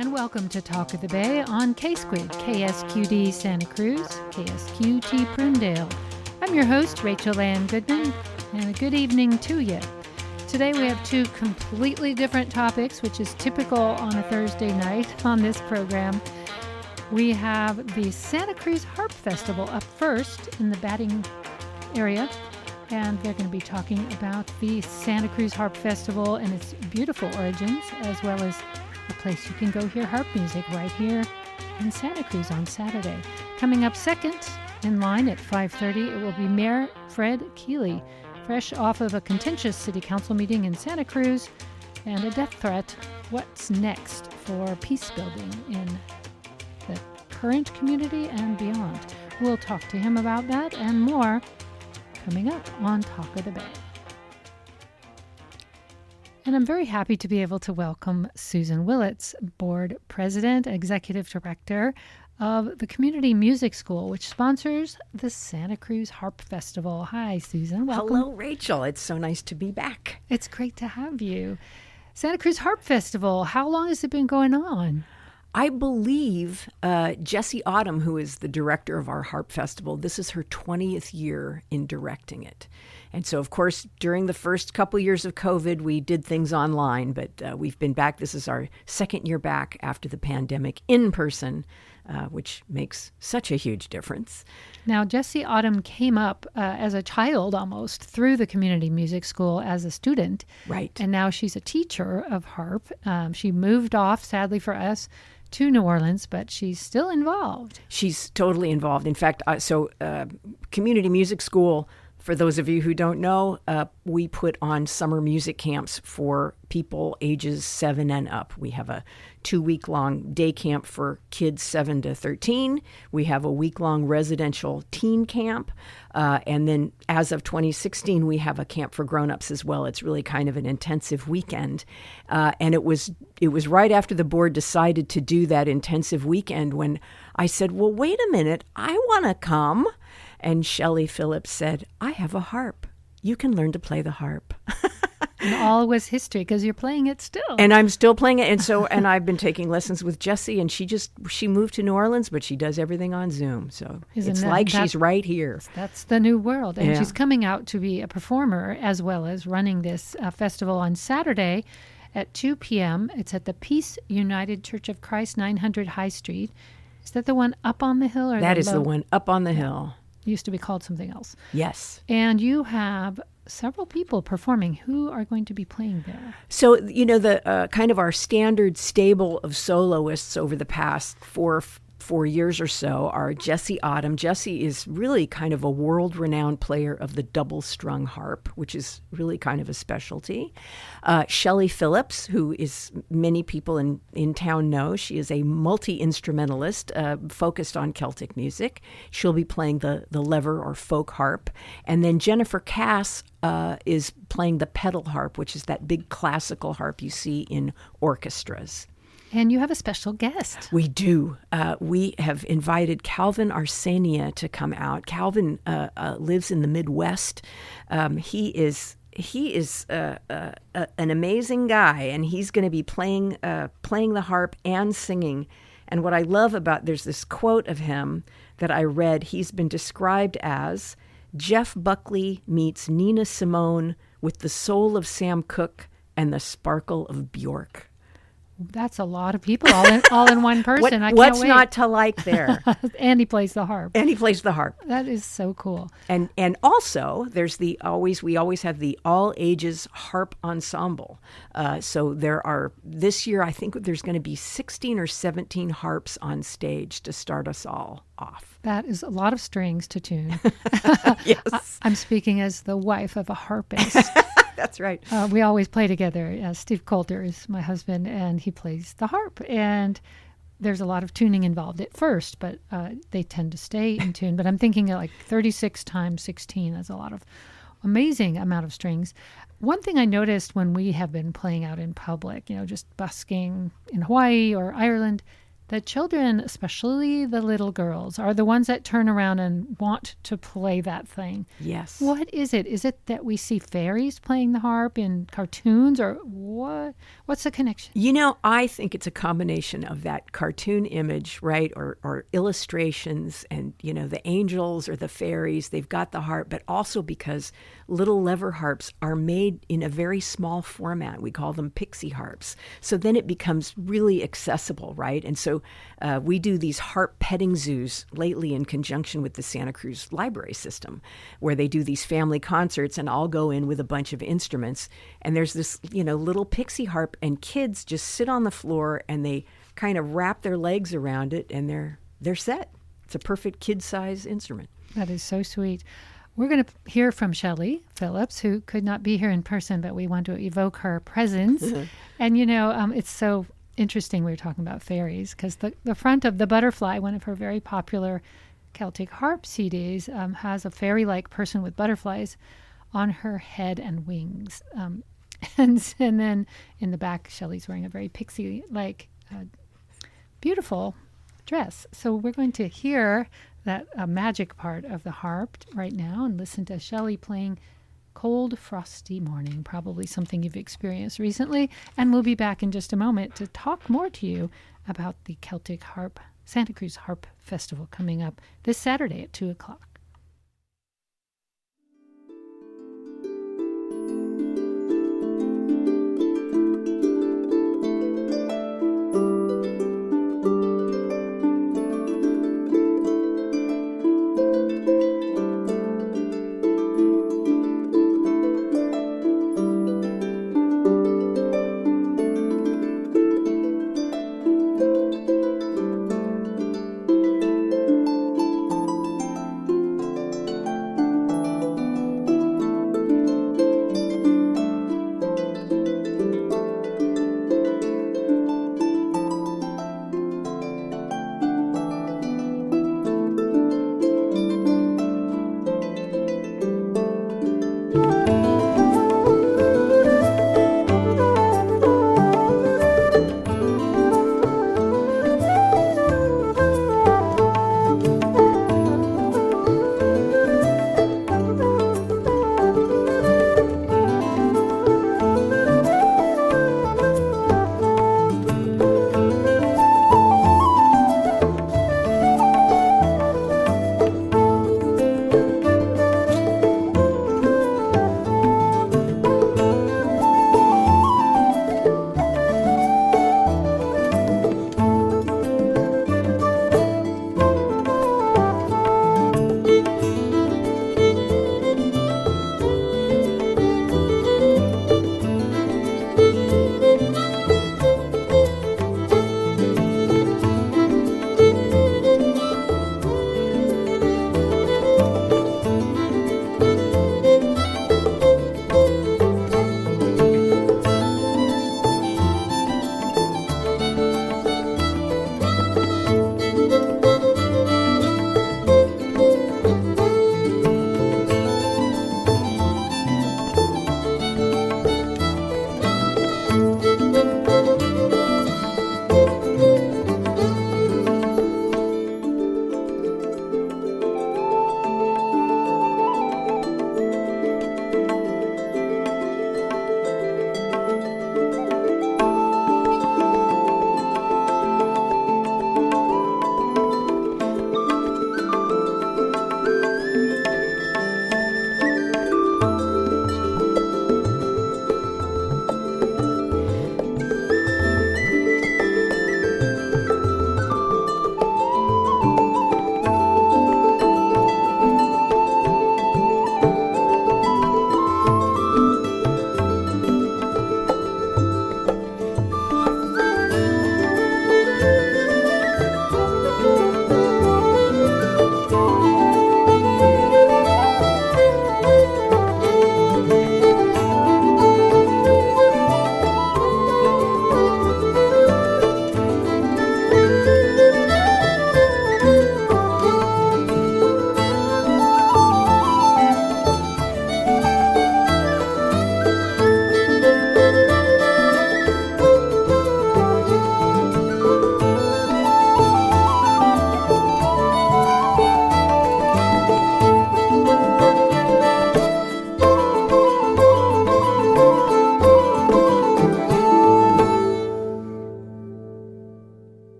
and welcome to Talk of the Bay on K-Squid, KSQD Santa Cruz, KSQT Prunedale. I'm your host, Rachel Ann Goodman, and a good evening to you. Today we have two completely different topics, which is typical on a Thursday night on this program. We have the Santa Cruz Harp Festival up first in the batting area, and they're going to be talking about the Santa Cruz Harp Festival and its beautiful origins, as well as a place you can go hear harp music right here in Santa Cruz on Saturday. Coming up second in line at 5:30, it will be Mayor Fred Keeley, fresh off of a contentious city council meeting in Santa Cruz and a death threat. What's next for peace building in the current community and beyond? We'll talk to him about that and more coming up on Talk of the Bay. And I'm very happy to be able to welcome Susan Willats, Board President, Executive Director of the Community Music School, which sponsors the Santa Cruz Harp Festival. Hi, Susan. Welcome. Hello, Rachel. It's so nice to be back. It's great to have you. Santa Cruz Harp Festival, how long has it been going on? I believe Jessie Autumn, who is the director of our Harp Festival, this is her 20th year in directing it. And so, of course, during the first couple years of COVID, we did things online, but we've been back. This is our second year back after the pandemic in person, which makes such a huge difference. Now, Jessie Autumn came up as a child almost through the Community Music School as a student. Right. And now she's a teacher of harp. She moved off, sadly for us, to New Orleans, but she's still involved. She's totally involved. In fact, Community Music School, for those of you who don't know, we put on summer music camps for people ages 7 and up. We have a 2-week-long day camp for kids 7 to 13. We have a week-long residential teen camp. And then as of 2016, we have a camp for grown-ups as well. It's really kind of an intensive weekend. And it was right after the board decided to do that intensive weekend when I said, well, wait a minute, I want to come. And Shelley Phillips said, I have a harp. You can learn to play the harp. And all was history because you're playing it still. And I'm still playing it. And I've been taking lessons with Jessie, and she moved to New Orleans, but she does everything on Zoom. So it's like she's right here. That's the new world. And she's coming out to be a performer as well as running this festival on Saturday at 2 p.m. It's at the Peace United Church of Christ, 900 High Street. Is that the one up on the hill? That is the one up on the hill. Used to be called something else. Yes. And you have several people performing. Who are going to be playing there? So, the kind of our standard stable of soloists over the past four years or so are Jessie Autumn. Jessie is really kind of a world-renowned player of the double-strung harp, which is really kind of a specialty. Shelley Phillips, who is many people in town know. She is a multi-instrumentalist focused on Celtic music. She'll be playing the lever or folk harp. And then Jennifer Cass is playing the pedal harp, which is that big classical harp you see in orchestras. And you have a special guest. We do. We have invited Calvin Arsenia to come out. Calvin lives in the Midwest. He is an amazing guy, and he's going to be playing the harp and singing. And what I love there's this quote of him that I read. He's been described as Jeff Buckley meets Nina Simone with the soul of Sam Cooke and the sparkle of Bjork. That's a lot of people all in one person. What's not to like there? And he plays the harp. That is so cool. And also there's we always have the all ages harp ensemble. So there are this year I think there's going to be 16 or 17 harps on stage to start us all off. That is a lot of strings to tune. Yes. I'm speaking as the wife of a harpist. That's right. We always play together. Steve Coulter is my husband, and he plays the harp. And there's a lot of tuning involved at first, but they tend to stay in tune. But I'm thinking like 36 times 16 is a lot of amazing amount of strings. One thing I noticed when we have been playing out in public, just busking in Hawaii or Ireland, that children, especially the little girls, are the ones that turn around and want to play that thing. Yes. What is it? Is it that we see fairies playing the harp in cartoons, or what? What's the connection? I think it's a combination of that cartoon image, right, or illustrations, and, the angels or the fairies, they've got the harp, but also because little lever harps are made in a very small format. We call them pixie harps. So then it becomes really accessible, right? And so we do these harp petting zoos lately in conjunction with the Santa Cruz Library System, where they do these family concerts, and I'll go in with a bunch of instruments, and there's this, little pixie harp, and kids just sit on the floor and they kind of wrap their legs around it, and they're set. It's a perfect kid-size instrument. That is so sweet. We're going to hear from Shelley Phillips, who could not be here in person, but we want to evoke her presence. And, it's so interesting we were talking about fairies, because the front of The Butterfly, one of her very popular Celtic harp CDs, has a fairy-like person with butterflies on her head and wings. And then in the back, Shelley's wearing a very pixie-like, beautiful dress. So we're going to hear that magic part of the harp right now and listen to Shelley playing Cold Frosty Morning, probably something you've experienced recently. And we'll be back in just a moment to talk more to you about the Celtic Harp, Santa Cruz Harp Festival coming up this Saturday at 2 o'clock.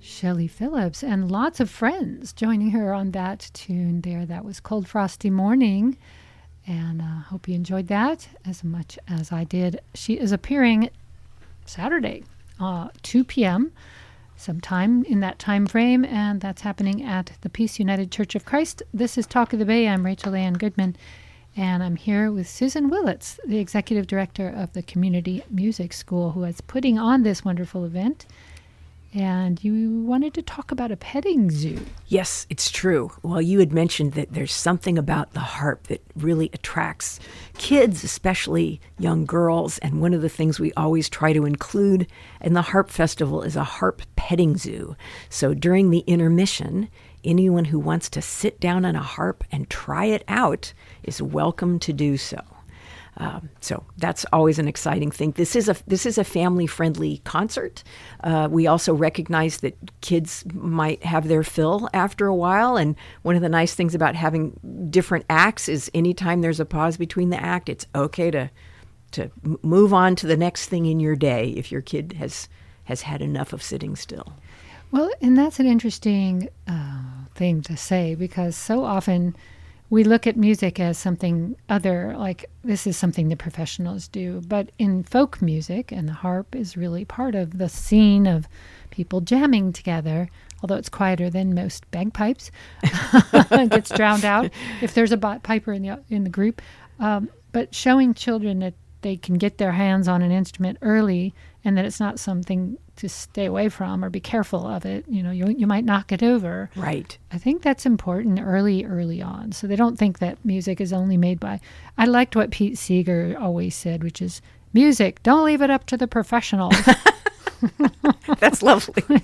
Shelley Phillips, and lots of friends joining her on that tune there. That was Cold Frosty Morning, and hope you enjoyed that as much as I did. She is appearing Saturday, 2 p.m., sometime in that time frame, and that's happening at the Peace United Church of Christ. This is Talk of the Bay. I'm Rachel Ann Goodman, and I'm here with Susan Willats, the Executive Director of the Community Music School, who is putting on this wonderful event. And you wanted to talk about a petting zoo. Yes, it's true. Well, you had mentioned that there's something about the harp that really attracts kids, especially young girls. And one of the things we always try to include in the Harp Festival is a harp petting zoo. So during the intermission, anyone who wants to sit down on a harp and try it out is welcome to do so. So that's always an exciting thing. This is a family-friendly concert. We also recognize that kids might have their fill after a while, and one of the nice things about having different acts is anytime there's a pause between the act, it's okay to move on to the next thing in your day if your kid has had enough of sitting still. Well, and that's an interesting thing to say, because so often we look at music as something other, like this is something the professionals do. But in folk music, and the harp is really part of the scene of people jamming together, although it's quieter than most bagpipes. It gets drowned out if there's a piper in the group. But showing children that they can get their hands on an instrument early, and that it's not something to stay away from or be careful of it. You know, you might knock it over. Right. I think that's important early on, so they don't think that music is only made by... I liked what Pete Seeger always said, which is, music, don't leave it up to the professionals. That's lovely.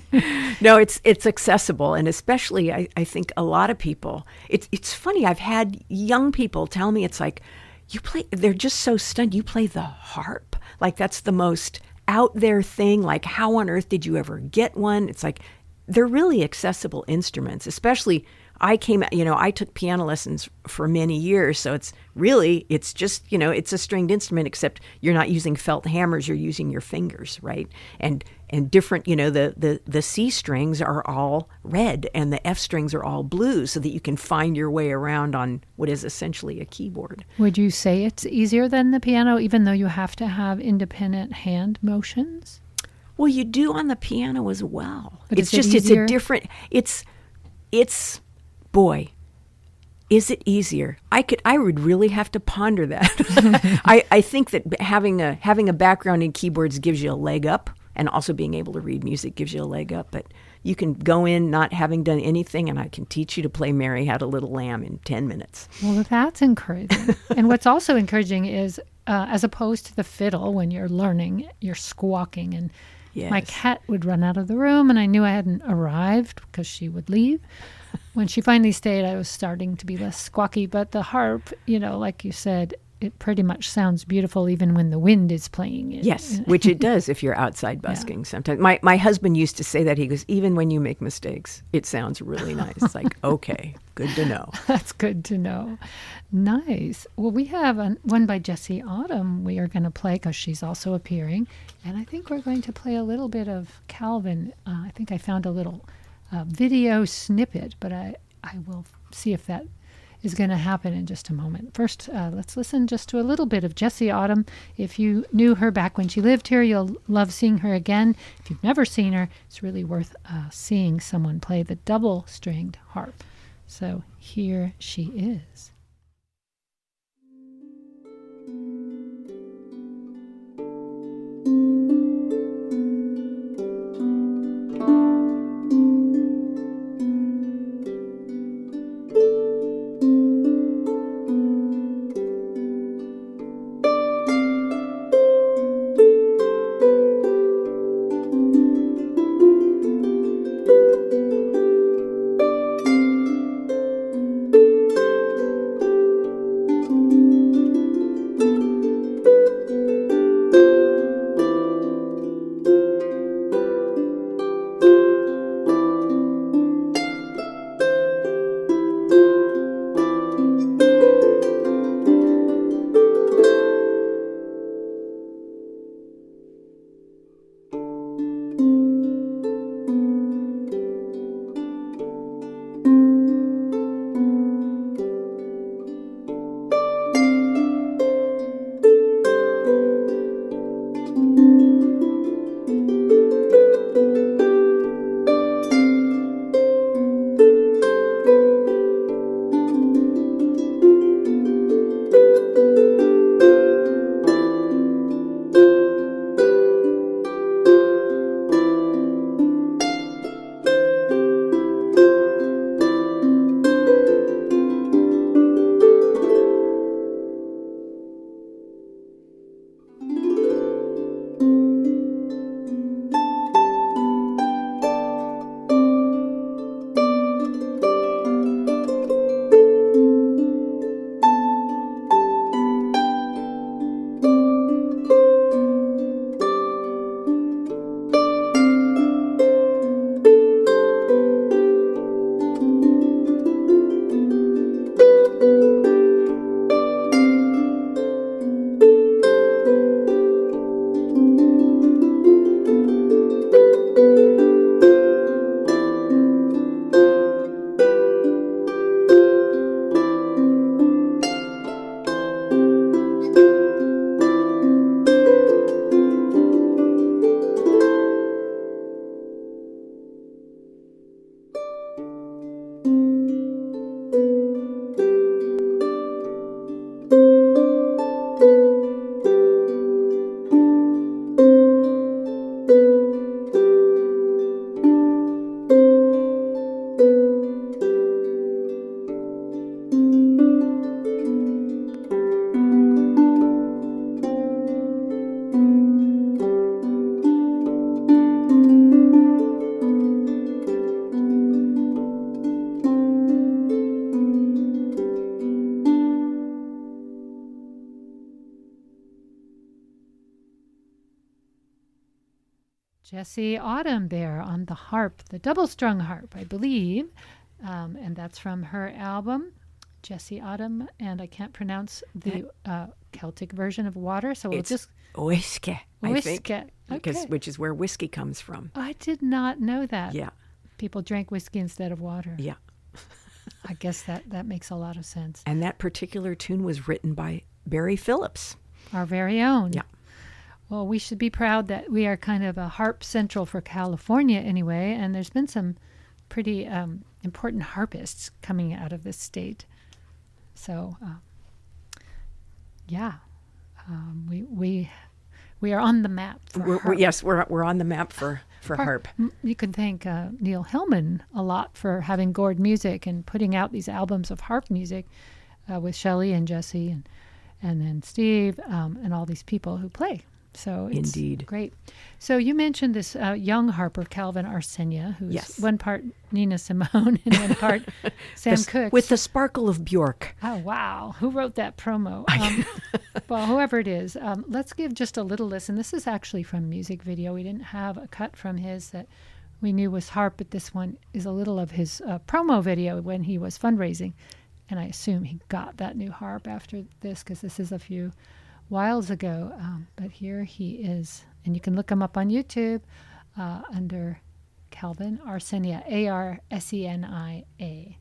No, it's accessible, and especially I think a lot of people, it's funny, I've had young people tell me, it's like, they're just so stunned, you play the harp? Like that's the most out there thing, like how on earth did you ever get one? It's like they're really accessible instruments, especially I took piano lessons for many years, so it's just, it's a stringed instrument, except you're not using felt hammers, you're using your fingers, right? And different, the C strings are all red and the F strings are all blue, so that you can find your way around on what is essentially a keyboard. Would you say it's easier than the piano, even though you have to have independent hand motions? Well, you do on the piano as well. But it's a different, boy, is it easier? I would really have to ponder that. I think that having a background in keyboards gives you a leg up, and also being able to read music gives you a leg up. But you can go in not having done anything, and I can teach you to play Mary Had a Little Lamb in 10 minutes. Well, that's encouraging. And what's also encouraging is, as opposed to the fiddle, when you're learning, you're squawking. And yes. My cat would run out of the room, and I knew I hadn't arrived because she would leave. When she finally stayed, I was starting to be less squawky. But the harp, like you said, it pretty much sounds beautiful even when the wind is playing it. Yes, which it does if you're outside busking. Yeah. Sometimes. My husband used to say that. He goes, even when you make mistakes, it sounds really nice. Like, okay, good to know. That's good to know. Nice. Well, we have one by Jessie Autumn we are going to play because she's also appearing. And I think we're going to play a little bit of Calvin. I think I found a little video snippet, but I will see if that is going to happen in just a moment. First, let's listen just to a little bit of Jessie Autumn. If you knew her back when she lived here, you'll love seeing her again. If you've never seen her, it's really worth seeing someone play the double-stringed harp. So here she is. Jessie Autumn there on the harp, the double-strung harp, I believe. And that's from her album, Jessie Autumn, and I can't pronounce the Celtic version of water, so we'll just... Whiskey, I think, okay. which is where whiskey comes from. I did not know that. Yeah. People drank whiskey instead of water. Yeah. I guess that makes a lot of sense. And that particular tune was written by Barry Phillips. Our very own. Yeah. Well, we should be proud that we are kind of a harp central for California anyway, and there's been some pretty important harpists coming out of this state. So, we are on the map for harp. Yes, we're on the map for harp. You can thank Neil Hillman a lot for having Gord Music and putting out these albums of harp music with Shelley and Jesse and then Steve and all these people who play. So it's Indeed. Great. So you mentioned this young harper, Calvin Arsenia, who's one part Nina Simone and one part Sam Cooke. With the sparkle of Bjork. Oh, wow. Who wrote that promo? Well, whoever it is, let's give just a little listen. This is actually from music video. We didn't have a cut from his that we knew was harp, but this one is a little of his promo video when he was fundraising. And I assume he got that new harp after this because this is a few whiles ago, but here he is, and you can look him up on YouTube under Calvin Arsenia, Arsenia.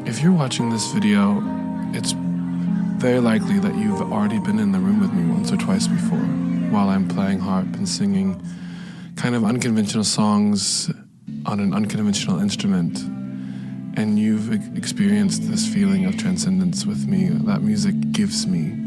If you're watching this video, it's very likely that you've already been in the room with me once or twice before while I'm playing harp and singing kind of unconventional songs on an unconventional instrument. And you've experienced this feeling of transcendence with me that music gives me.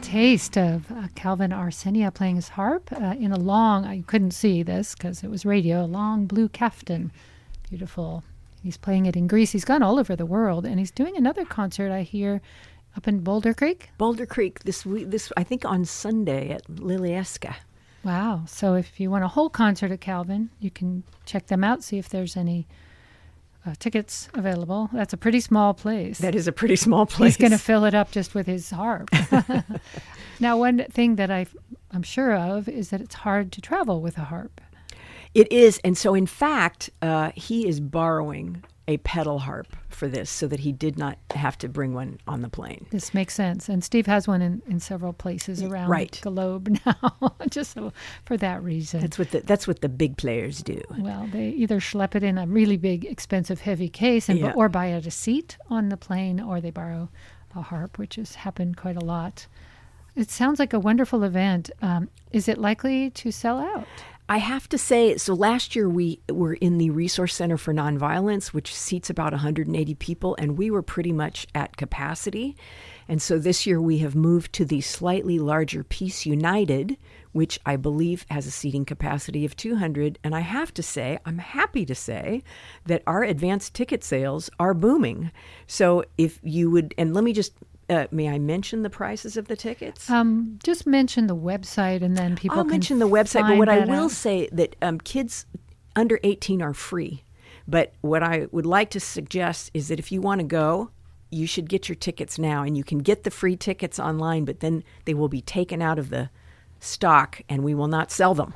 Taste of Calvin Arsenia playing his harp in a long, I couldn't see this because it was radio, a long blue caftan. Beautiful. He's playing it in Greece. He's gone all over the world, and he's doing another concert, I hear, up in Boulder Creek. Boulder Creek this week, I think on Sunday at Lilieska. Wow. So if you want a whole concert at Calvin, you can check them out, see if there's any tickets available. That's a pretty small place. That is a pretty small place. He's going to fill it up just with his harp. Now, one thing that I'm sure of is that it's hard to travel with a harp. It is. And so, in fact, he is borrowing a pedal harp for this so that he did not have to bring one on the plane. This makes sense. And Steve has one in several places around the globe now, just so, for that reason. That's what the big players do. Well, they either schlep it in a really big, expensive, heavy case or buy it a seat on the plane, or they borrow a harp, which has happened quite a lot. It sounds like a wonderful event. Is it likely to sell out? I have to say, so last year we were in the Resource Center for Nonviolence, which seats about 180 people, and we were pretty much at capacity. And so this year we have moved to the slightly larger Peace United, which I believe has a seating capacity of 200. And I have to say, I'm happy to say that our advanced ticket sales are booming. So if you would, and let me just may I mention the prices of the tickets? Just mention the website, and then people I'll can mention the website, but what I will out. say that kids under 18 are free. But what I would like to suggest is that if you want to go, you should get your tickets now, and you can get the free tickets online, but then they will be taken out of the stock, and we will not sell them.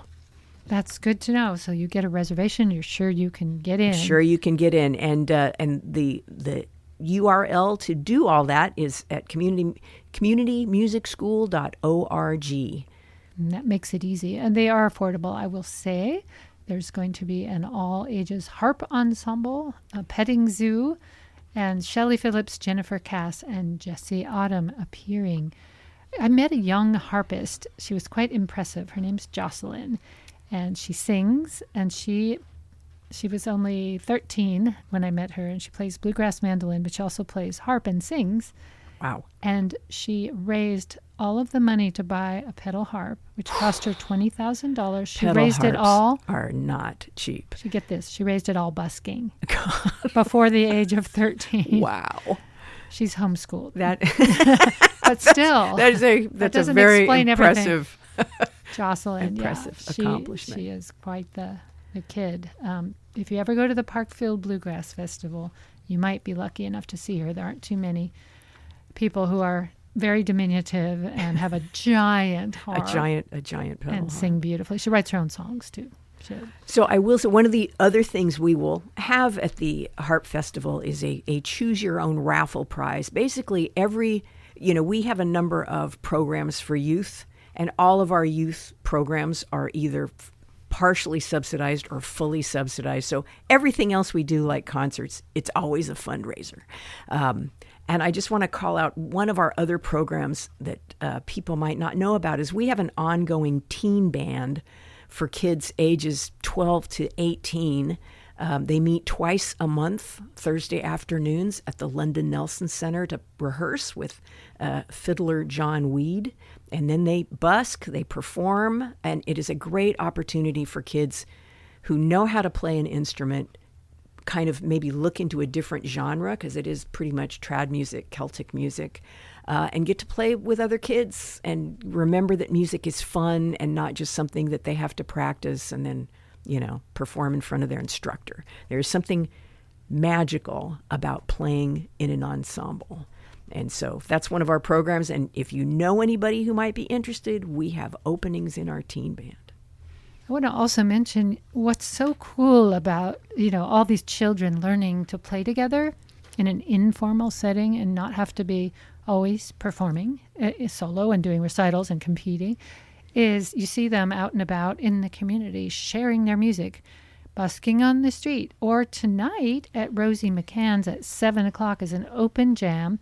That's good to know. So you get a reservation, you're sure you can get in. Sure you can get in, and the URL to do all that is at communitymusicschool.org. And that makes it easy. And they are affordable, I will say. There's going to be an all-ages harp ensemble, a petting zoo, and Shelley Phillips, Jennifer Cass, and Jessie Autumn appearing. I met a young harpist. She was quite impressive. Her name's Jocelyn, and she sings, and she She was only 13 when I met her, and she plays bluegrass mandolin, but she also plays harp and sings. Wow. And she raised all of the money to buy a pedal harp, which cost her $20,000. She raised it all. Are not cheap. She get this. She raised it all busking before the age of 13. Wow. She's homeschooled. That but still, that's a very impressive Jocelyn, accomplishment. She is quite the kid. If you ever go to the Parkfield Bluegrass Festival, you might be lucky enough to see her. There aren't too many people who are very diminutive and have a giant harp. A giant pedal and sing beautifully. She writes her own songs too. So I will say one of the other things we will have at the Harp Festival is a choose your own raffle prize. Basically we have a number of programs for youth, and all of our youth programs are either partially subsidized or fully subsidized. So everything else we do, like concerts, it's always a fundraiser. And I just want to call out one of our other programs that people might not know about is we have an ongoing teen band for kids ages 12 to 18. They meet twice a month, Thursday afternoons at the London Nelson Center to rehearse with fiddler John Weed. And then they busk, they perform, and it is a great opportunity for kids who know how to play an instrument, kind of maybe look into a different genre, because it is pretty much trad music, Celtic music, and get to play with other kids and remember that music is fun and not just something that they have to practice and then, perform in front of their instructor. There's something magical about playing in an ensemble. And so that's one of our programs. And if you know anybody who might be interested, we have openings in our teen band. I want to also mention what's so cool about, all these children learning to play together in an informal setting and not have to be always performing solo and doing recitals and competing, is you see them out and about in the community sharing their music, busking on the street. Or tonight at Rosie McCann's at 7 o'clock is an open jam,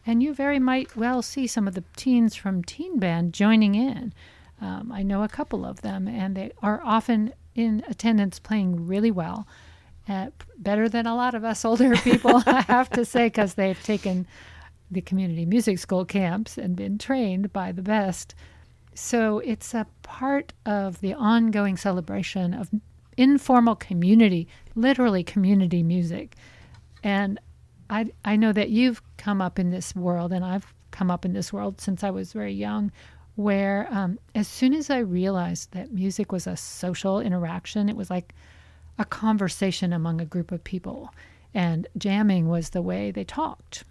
and you very might well see some of the teens from Teen Band joining in. I know a couple of them, and they are often in attendance playing really well, better than a lot of us older people, I have to say, because they've taken the community music school camps and been trained by the best. So it's a part of the ongoing celebration of informal community, literally community music. And I know that you've come up in this world, and I've come up in this world since I was very young, where as soon as I realized that music was a social interaction, it was like a conversation among a group of people, and jamming was the way they talked.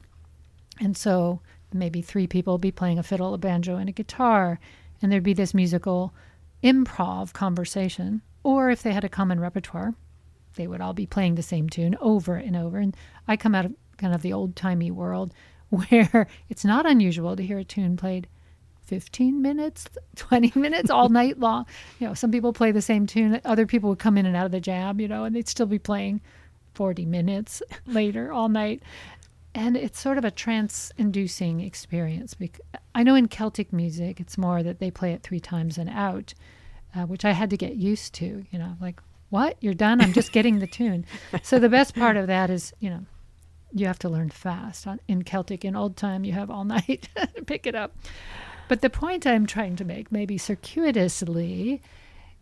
And so maybe 3 people would be playing a fiddle, a banjo, and a guitar, and there'd be this musical improv conversation. Or if they had a common repertoire, they would all be playing the same tune over and over. And I come out of kind of the old-timey world where it's not unusual to hear a tune played 15 minutes, 20 minutes, all night long. Some people play the same tune. Other people would come in and out of the jam, and they'd still be playing 40 minutes later all night. And it's sort of a trance-inducing experience. I know in Celtic music, it's more that they play it 3 times and out, which I had to get used to, like, what? You're done? I'm just getting the tune. So the best part of that is, you have to learn fast. In Celtic, in old time, you have all night to pick it up. But the point I'm trying to make, maybe circuitously,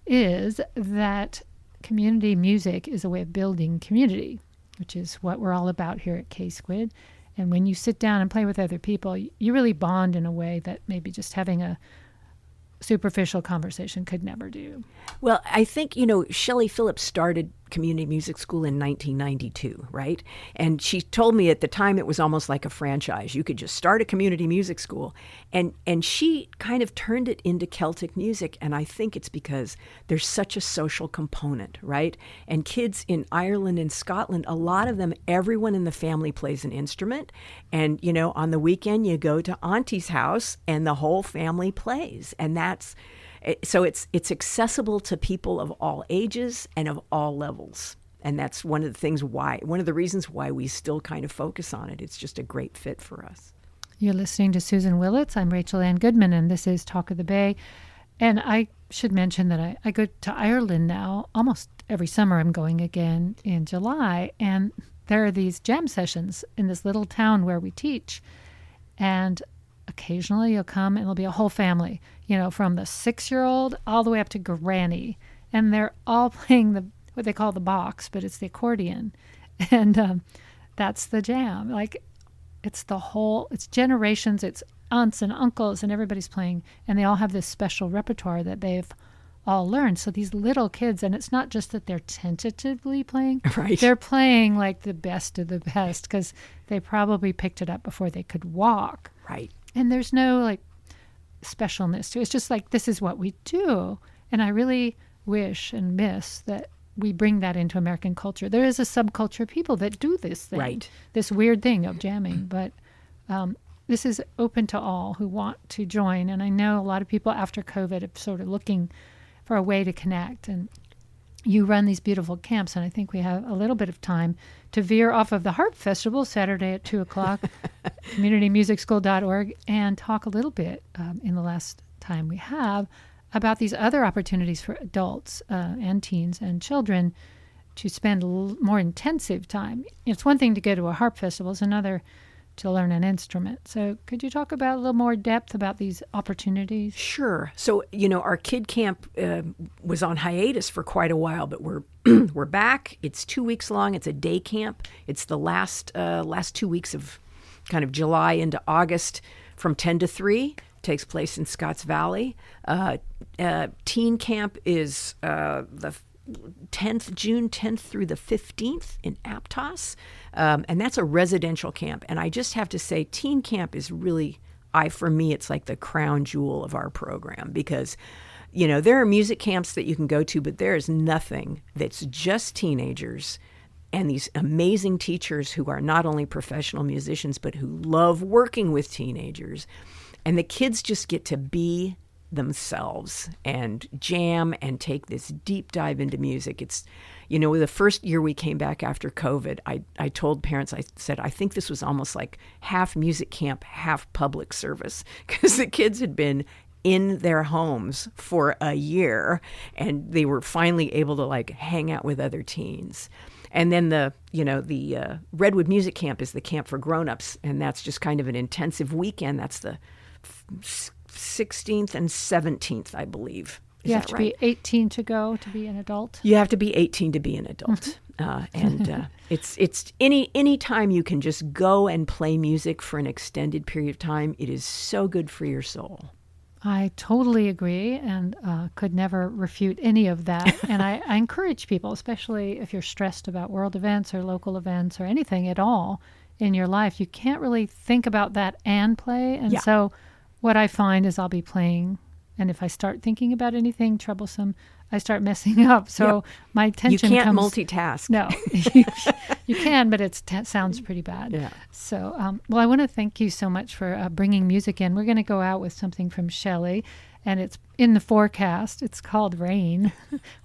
is that community music is a way of building community, which is what we're all about here at K-Squid. And when you sit down and play with other people, you really bond in a way that maybe just having a superficial conversation could never do. Well, I think, Shelley Phillips started community music school in 1992, right? And she told me at the time it was almost like a franchise. You could just start a community music school. And she kind of turned it into Celtic music. And I think it's because there's such a social component, right? And kids in Ireland and Scotland, a lot of them, everyone in the family plays an instrument. And, on the weekend, you go to Auntie's house and the whole family plays. And so it's accessible to people of all ages and of all levels. And that's one of the reasons why we still kind of focus on it. It's just a great fit for us. You're listening to Susan Willats. I'm Rachel Ann Goodman, and this is Talk of the Bay. And I should mention that I go to Ireland now almost every summer I'm going again in July, and there are these jam sessions in this little town where we teach. And occasionally you'll come and it'll be a whole family, from the 6-year-old all the way up to granny. And they're all playing what they call the box, but it's the accordion. And that's the jam. Like, it's generations, it's aunts and uncles, and everybody's playing. And they all have this special repertoire that they've all learned. So these little kids, and it's not just that they're tentatively playing. Right. They're playing like the best of the best because they probably picked it up before they could walk. Right. And there's no like specialness to it. It's just like, this is what we do. And I really wish and miss that we bring that into American culture. There is a subculture of people that do this thing, right, this weird thing of jamming. But this is open to all who want to join. And I know a lot of people after COVID are sort of looking for a way to connect. And you run these beautiful camps, and I think we have a little bit of time to veer off of the Harp Festival Saturday at 2 o'clock, communitymusicschool.org, and talk a little bit in the last time we have about these other opportunities for adults and teens and children to spend more intensive time. It's one thing to go to a harp festival, it's another to learn an instrument. So could you talk about a little more depth about these opportunities? Sure. So, our kid camp was on hiatus for quite a while, but we're we're back. It's 2 weeks long. It's a day camp. It's the last 2 weeks of kind of July into August from 10 to 3. Takes place in Scotts Valley. Teen camp is the June 10th through the 15th in Aptos. And that's a residential camp. And I just have to say, teen camp is really, for me, it's like the crown jewel of our program because, there are music camps that you can go to, but there is nothing that's just teenagers and these amazing teachers who are not only professional musicians, but who love working with teenagers. And the kids just get to be themselves and jam and take this deep dive into music. It's, the first year we came back after COVID, I told parents, I said, I think this was almost like half music camp, half public service, because the kids had been in their homes for a year and they were finally able to like hang out with other teens. And then the Redwood Music Camp is the camp for grown-ups, and that's just kind of an intensive weekend. That's the 16th and 17th, I believe. You have to be 18 to go to be an adult? You have to be 18 to be an adult. It's any time you can just go and play music for an extended period of time, it is so good for your soul. I totally agree and could never refute any of that. And I encourage people, especially if you're stressed about world events or local events or anything at all in your life, you can't really think about that and play. And so what I find is I'll be playing, and if I start thinking about anything troublesome, I start messing up. So my attention You can't multitask. No, you can, but it sounds pretty bad. Yeah. So, I want to thank you so much for bringing music in. We're going to go out with something from Shelley, and it's in the forecast. It's called Rain.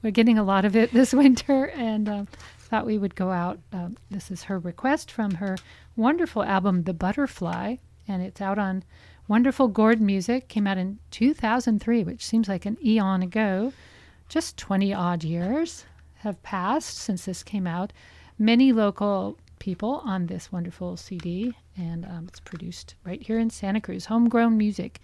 We're getting a lot of it this winter, and thought we would go out. This is her request from her wonderful album, The Butterfly, and it's out on Wonderful Gourd Music. Came out in 2003, which seems like an eon ago. Just 20-odd years have passed since this came out. Many local people on this wonderful CD, and it's produced right here in Santa Cruz. Homegrown music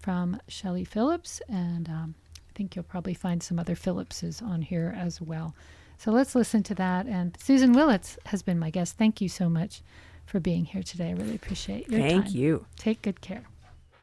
from Shelley Phillips, and I think you'll probably find some other Phillipses on here as well. So let's listen to that. And Susan Willats has been my guest. Thank you so much for being here today. I really appreciate your time. Thank you. Take good care.